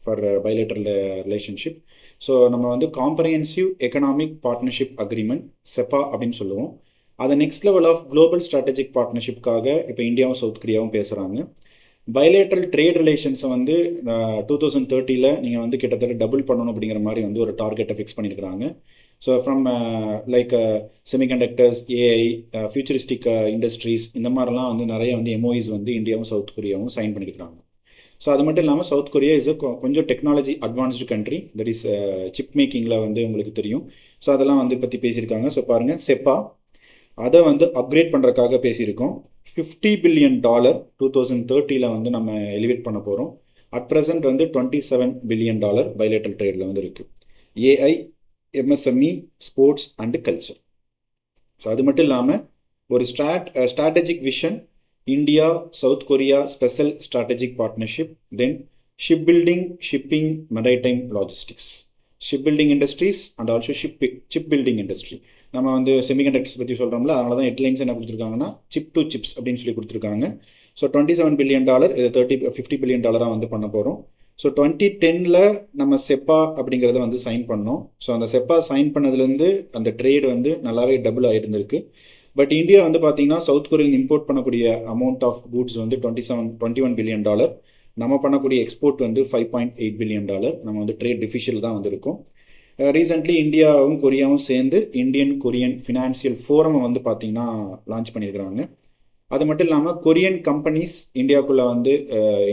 For bilateral relationship. So நம்ம வந்து comprehensive economic partnership agreement CEPA அப்படின்னு சொல்லுவோம். அதை next level of global strategic பார்ட்னர்ஷிப்காக இப்போ இந்தியாவும் சவுத் கொரியாவும் பேசுகிறாங்க. பைலேட்ரல் ட்ரேட் ரிலேஷன்ஸை வந்து 2030 நீங்கள் வந்து கிட்டத்தட்ட டபுள் பண்ணணும் அப்படிங்கிற மாதிரி வந்து ஒரு டார்கெட்டை ஃபிக்ஸ் பண்ணியிருக்கிறாங்க. So from like semiconductors, AI, futuristic industries, இந்த மாதிரிலாம் வந்து நிறைய வந்து எம்ஓஇஸ் வந்து இந்தியாவும் சவுத் கொரியாவும் சைன் பண்ணியிருக்கிறாங்க. ஸோ அது மட்டும் இல்லாமல் சவுத் கொரியா இஸ் கொஞ்சம் technology advanced country, that is chip மேக்கிங்கில் வந்து உங்களுக்கு தெரியும். ஸோ அதெல்லாம் வந்து பற்றி பேசியிருக்காங்க. ஸோ பாருங்கள், செப்பா அதை வந்து அப்கிரேட் பண்ணுறதுக்காக பேசியிருக்கோம். $50 பில்லியன் 2030 வந்து நம்ம எலிவேட் பண்ண போகிறோம். அட் ப்ரெசென்ட் வந்து $27 பில்லியன் பைலேட்டரல் ட்ரேடில் வந்து இருக்குது. AI, MSME, sports and culture. So அது மட்டும் இல்லாமல் ஒரு strategic vision, India south Korea special strategic partnership, then ship building, shipping, maritime logistics, ship building industries and also chip building industry. நம்ம வந்து செமிகண்டக்டர்ஸ் பற்றி சொல்கிறோம்ல, அதனால தான் ஹெட்லைன்ஸ் என்ன கொடுத்துருக்காங்கன்னா சிப் டு சிப்ஸ் அப்படின்னு சொல்லி கொடுத்துருக்காங்க. ஸோ $27 பில்லியன், இது $50 பில்லியன் வந்து பண்ண போகிறோம். ஸோ 2010 நம்ம செப்பா அப்படிங்கிறத வந்து சைன் பண்ணோம். ஸோ அந்த செப்பா சைன் பண்ணதுலேருந்து அந்த ட்ரேட் வந்து நல்லாவே டபுள் ஆகிருந்திருக்கு. பட் இந்தியா வந்து பார்த்தீங்கன்னா சவுத் கொரியாவில் இம்போர்ட் பண்ணக்கூடிய அமௌண்ட் ஆஃப் கூட்ஸ் வந்து $21 பில்லியன். நம்ம பண்ணக்கூடிய எக்ஸ்போர்ட் வந்து $5.8 பில்லியன். நம்ம வந்து ட்ரேட் டிஃபிஷியல் தான் வந்திருக்கும். ரீசெண்ட்லி இந்தியாவும் கொரியாவும் சேர்ந்து இந்தியன் கொரியன் ஃபினான்சியல் ஃபோரம் வந்து பார்த்தீங்கன்னா லான்ச் பண்ணியிருக்கிறாங்க. அது மட்டும் இல்லாமல் கொரியன் கம்பெனிஸ் இந்தியாவுக்குள்ளே வந்து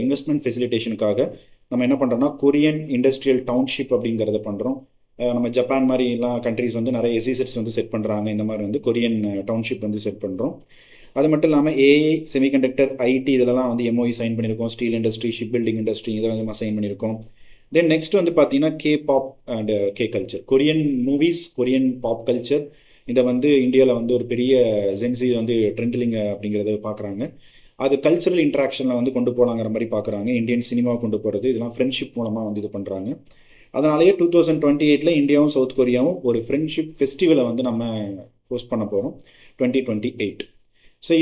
இன்வெஸ்ட்மெண்ட் ஃபெசிலிட்டேஷனுக்காக நம்ம என்ன பண்ணுறோம்னா கொரியன் இண்டஸ்ட்ரியல் டவுன்ஷிப் அப்படிங்கிறத பண்ணுறோம். நம்ம ஜப்பான் மாதிரி எல்லாம் கண்ட்ரிஸ் வந்து நிறைய எஸ்இசெட்ஸ் வந்து செட் பண்ணுறாங்க. இந்த மாதிரி வந்து கொரியன் டவுன்ஷிப் வந்து செட் பண்ணுறோம். அது மட்டும் இல்லாமல் ஏஐ, செமிகண்டக்டர், ஐடி இதெல்லாம் வந்து எம்ஓஇ சைன் பண்ணியிருக்கோம். Steel industry, ship building industry இதை வந்து நம்ம சைன் பண்ணியிருக்கோம். தென் நெக்ஸ்ட் வந்து பார்த்தீங்கன்னா K pop and K culture, Korean movies, Korean pop culture. இதை வந்து இந்தியாவில் வந்து ஒரு பெரிய ஜென்சி வந்து ட்ரெண்ட்லிங் அப்படிங்கிறத பார்க்குறாங்க. அது கல்ச்சரல் இன்ட்ராக்ஷனில் வந்து கொண்டு போகலாங்கிற மாதிரி பார்க்குறாங்க. இந்தியன் சினிமாவை கொண்டு போகிறது, இதெல்லாம் ஃப்ரெண்ட்ஷிப் மூலமாக வந்து இது பண்ணுறாங்க. அதனாலேயே 2028 இந்தியாவும் சவுத் கொரியாவும் ஒரு ஃப்ரெண்ட்ஷிப் ஃபெஸ்டிவலை வந்து நம்ம ஹோஸ்ட் பண்ண போகிறோம் 2028. ஸோ இது